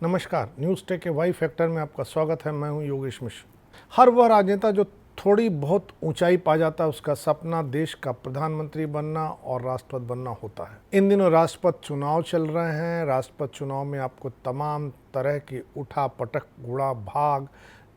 नमस्कार, news take के Y factor में आपका स्वागत है। मैं हूं योगेश मिश्र। हर वह राजनेता जो थोड़ी बहुत ऊंचाई पा जाता है, उसका सपना देश का प्रधानमंत्री बनना और राष्ट्रपति बनना होता है। इन दिनों राष्ट्रपति चुनाव चल रहे हैं। राष्ट्रपति चुनाव में आपको तमाम तरह की उठा पटक, गुड़ा भाग,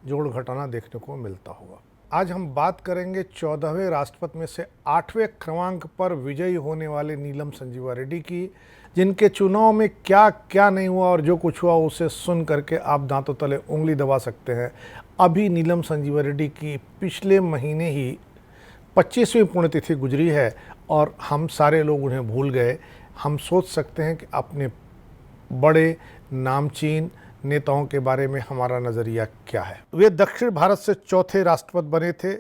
जोड़ घटाना देखने को मिलता होगा। आज हम बात करेंगे 14वें राष्ट्रपति में से 8वें क्रमांक पर विजयी होने वाले नीलम संजीवा रेड्डी की, जिनके चुनाव में क्या क्या नहीं हुआ और जो कुछ हुआ उसे सुन करके आप दांतों तले उंगली दबा सकते हैं। अभी नीलम संजीवा रेड्डी की पिछले महीने ही 25वीं पुण्यतिथि गुजरी है और हम सारे लोग उन्हें भूल गए। हम सोच सकते हैं कि अपने बड़े नामचीन नेताओं के बारे में हमारा नज़रिया क्या है। वे दक्षिण भारत से चौथे राष्ट्रपति बने थे।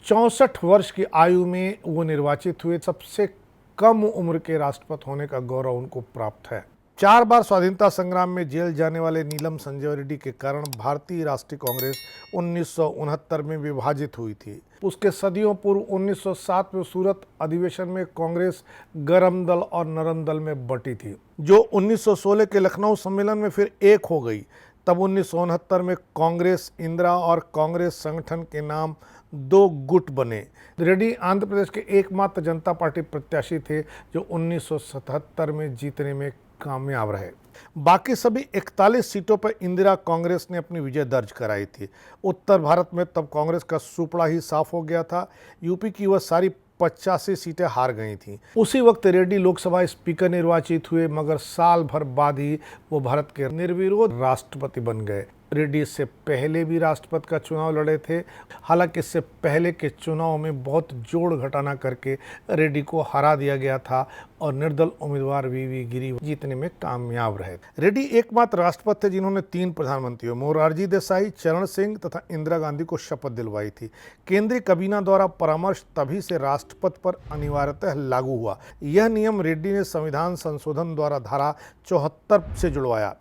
64 वर्ष की आयु में वो निर्वाचित हुए। सबसे कम उम्र के राष्ट्रपति होने का गौरव उनको प्राप्त है। 4 बार स्वाधीनता संग्राम में जेल जाने वाले नीलम संजीवा रेड्डी के कारण भारतीय राष्ट्रीय कांग्रेस 1969 में विभाजित हुई थी। उसके सदियों पूर्व 1907 में सूरत अधिवेशन में कांग्रेस गरम दल और नरम दल में बटी थी, जो 1916 के लखनऊ सम्मेलन में फिर एक हो गई। तब 1969 में कांग्रेस इंदिरा और कांग्रेस संगठन के नाम 2 गुट बने। रेड्डी आंध्र प्रदेश के एकमात्र जनता पार्टी प्रत्याशी थे जो 1977 में जीतने में कामयाब रहे। बाकी सभी 41 सीटों पर इंदिरा कांग्रेस ने अपनी विजय दर्ज कराई थी। उत्तर भारत में तब कांग्रेस का सुपड़ा ही साफ हो गया था। यूपी की वह सारी 85 सीटें हार गई थीं। उसी वक्त रेड्डी लोकसभा स्पीकर निर्वाचित हुए, मगर साल भर बाद ही वो भारत के निर्विरोध राष्ट्रपति बन गए। रेड्डी इससे पहले भी राष्ट्रपति का चुनाव लड़े थे। हालांकि इससे पहले के चुनाव में बहुत जोड़ घटाना करके रेड्डी को हरा दिया गया था और निर्दल उम्मीदवार वीवी गिरी जीतने में कामयाब रहे। रेड्डी एकमात्र राष्ट्रपति थे जिन्होंने 3 प्रधानमंत्रियों मोरारजी देसाई, चरण सिंह तथा इंदिरा गांधी को शपथ दिलवाई थी। केंद्रीय कैबिनेट द्वारा परामर्श तभी से राष्ट्रपति पर अनिवार्यतः लागू हुआ। यह नियम रेड्डी ने संविधान संशोधन द्वारा धारा 74 से जुड़वाया।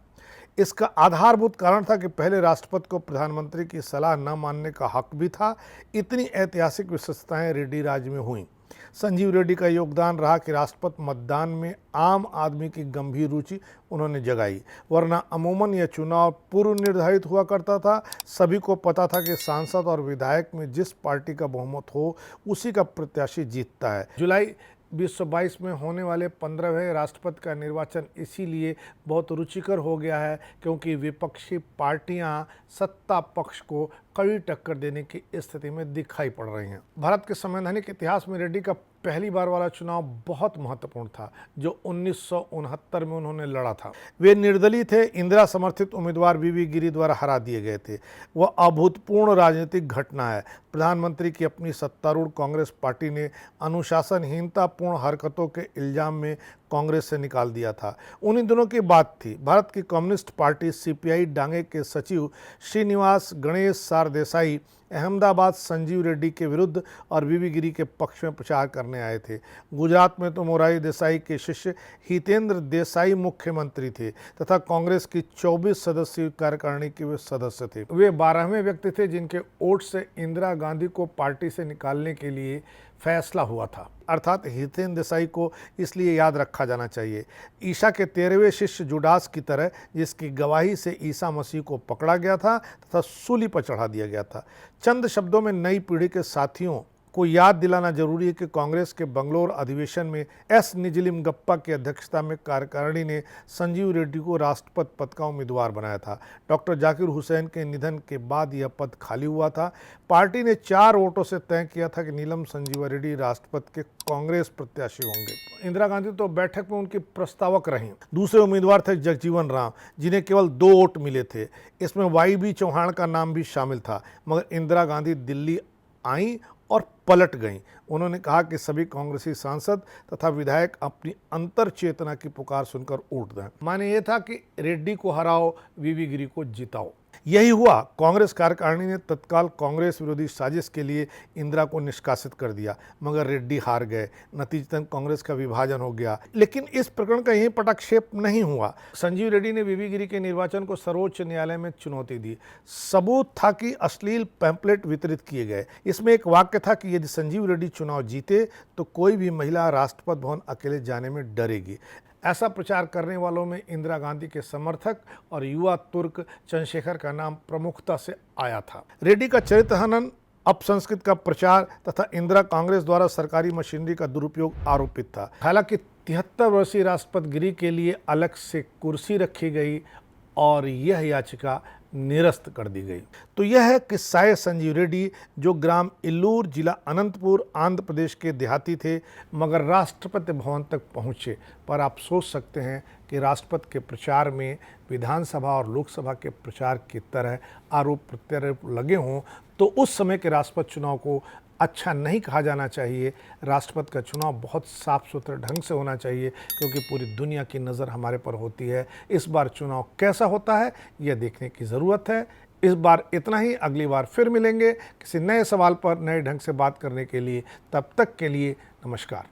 इसका आधारभूत कारण था कि पहले राष्ट्रपति को प्रधानमंत्री की सलाह न मानने का हक भी था। इतनी ऐतिहासिक विशेषताएं रेड्डी राज में हुई। संजीव रेड्डी का योगदान रहा कि राष्ट्रपति मतदान में आम आदमी की गंभीर रुचि उन्होंने जगाई, वरना अमूमन यह चुनाव पूर्व निर्धारित हुआ करता था। सभी को पता था कि सांसद और विधायक में जिस पार्टी का बहुमत हो उसी का प्रत्याशी जीतता है। जुलाई 2022 में होने वाले 15वें राष्ट्रपति का निर्वाचन इसीलिए बहुत रुचिकर हो गया है क्योंकि विपक्षी पार्टियां सत्ता पक्ष को कड़ी टक्कर देने की स्थिति में दिखाई पड़ रही हैं। भारत के संवैधानिक इतिहास में रेड्डी का पहली बार वाला चुनाव बहुत महत्वपूर्ण था, जो 1969 में उन्होंने लड़ा था। वे निर्दलीय थे। इंदिरा समर्थित उम्मीदवार वीवी गिरी द्वारा हरा दिए गए थे। वह अभूतपूर्व राजनीतिक घटना है। प्रधानमंत्री की अपनी सत्तारूढ़ कांग्रेस पार्टी ने अनुशासनहीनतापूर्ण हरकतों के इल्जाम में कांग्रेस से निकाल दिया था। उन्हीं दिनों की बात थी। भारत की कम्युनिस्ट पार्टी सीपीआई डांगे के सचिव श्रीनिवास गणेश सार देसाई अहमदाबाद संजीव रेड्डी के विरुद्ध और वीवी गिरी के पक्ष में प्रचार करने आए थे। गुजरात में तो मोरारजी देसाई के शिष्य हितेंद्र देसाई मुख्यमंत्री थे तथा कांग्रेस की 24 सदस्यीय कार्यकारिणी के वे सदस्य थे। वे 12वें व्यक्ति थे जिनके वोट से इंदिरा गांधी को पार्टी से निकालने के लिए फैसला हुआ था। अर्थात हितेंद्र देसाई को इसलिए याद रखा जाना चाहिए। ईसा के 13वें शिष्य जुडास की तरह, जिसकी गवाही से ईसा मसीह को पकड़ा गया था तथा सूली पर चढ़ा दिया गया था। चंद शब्दों में नई पीढ़ी के साथियों को याद दिलाना जरूरी है कि कांग्रेस के बंगलोर अधिवेशन में एस निजलिंगप्पा की अध्यक्षता में कार्यकारिणी ने संजीव रेड्डी को राष्ट्रपति पद का उम्मीदवार बनाया था। डॉक्टर जाकिर हुसैन के निधन के बाद यह पद खाली हुआ था। पार्टी ने 4 वोटों से तय किया था कि नीलम संजीवा रेड्डी राष्ट्रपति के कांग्रेस प्रत्याशी होंगे। इंदिरा गांधी तो बैठक में उनकी प्रस्तावक रहीं। दूसरे उम्मीदवार थे जगजीवन राम, जिन्हें केवल 2 वोट मिले थे। इसमें वाई.बी. चौहान का नाम भी शामिल था, मगर इंदिरा गांधी दिल्ली आई और पलट गईं। उन्होंने कहा कि सभी कांग्रेसी सांसद तथा विधायक अपनी अंतर चेतना की पुकार सुनकर उठ गए। माने ये था कि रेड्डी को हराओ, वीवी गिरी को जिताओ। यही हुआ। कांग्रेस कार्यकारिणी ने तत्काल कांग्रेस विरोधी साजिश के लिए इंदिरा को निष्कासित कर दिया, मगर रेड्डी हार गए। नतीजतन कांग्रेस का विभाजन हो गया। लेकिन इस प्रकरण का यही पटाक्षेप नहीं हुआ। संजीव रेड्डी ने वीवी गिरी के निर्वाचन को सर्वोच्च न्यायालय में चुनौती दी। सबूत था कि अश्लील पैम्पलेट वितरित किए गए। इसमें एक वाक्य था कि यदि संजीव रेड्डी चुनाव जीते तो कोई भी महिला राष्ट्रपति भवन अकेले जाने में डरेगी। ऐसा प्रचार करने वालों में इंदिरा गांधी के समर्थक और युवा तुर्क चंद्रशेखर का नाम प्रमुखता से आया था। रेड्डी का चरित्र हनन, अपसंस्कृत का प्रचार तथा इंदिरा कांग्रेस द्वारा सरकारी मशीनरी का दुरुपयोग आरोपित था। हालांकि 73 वर्षीय राष्ट्रपति गिरी के लिए अलग से कुर्सी रखी गई और यह याचिका निरस्त कर दी गई। तो यह है किस्सा संजीव रेड्डी, जो ग्राम इल्लूर, जिला अनंतपुर, आंध्र प्रदेश के देहाती थे, मगर राष्ट्रपति भवन तक पहुंचे। पर आप सोच सकते हैं कि राष्ट्रपति के प्रचार में विधानसभा और लोकसभा के प्रचार की तरह आरोप प्रत्यारोप लगे हों, तो उस समय के राष्ट्रपति चुनाव को अच्छा नहीं कहा जाना चाहिए। राष्ट्रपति का चुनाव बहुत साफ सुथरे ढंग से होना चाहिए, क्योंकि पूरी दुनिया की नज़र हमारे पर होती है। इस बार चुनाव कैसा होता है यह देखने की ज़रूरत है। इस बार इतना ही, अगली बार फिर मिलेंगे किसी नए सवाल पर नए ढंग से बात करने के लिए। तब तक के लिए नमस्कार।